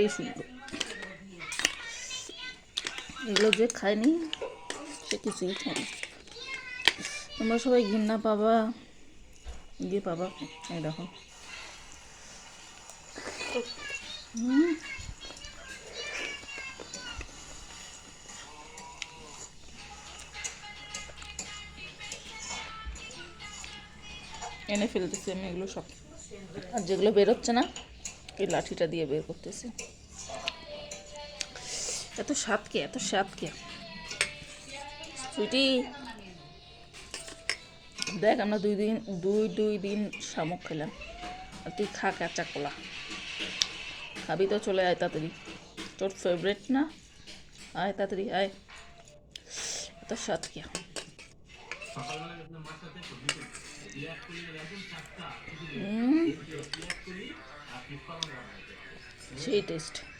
সেই সুন্দর। এগুলো যে খায়নি সে কিছুই খায় না। তোমরা সবাই ঘৃণা পাবা, গিয়ে পাবা। এই দেখো এনে ফেলতেছি আমি এগুলো সব, আর যেগুলো বেরোচ্ছে না এই লাঠিটা দিয়ে বের করতেছি। এত স্বাদ কে, এত স্বাদ কে সুইটি। দেখ আমরা দুই দিন শামুক খেলাম, আর তুই খা কাঁচা কলা। খাবি তো চলে আয় তাড়াতাড়ি, তোর ফেভারিট না? আয় তাড়াতাড়ি আয়, এত স্বাদ কে। সেই টেস্ট।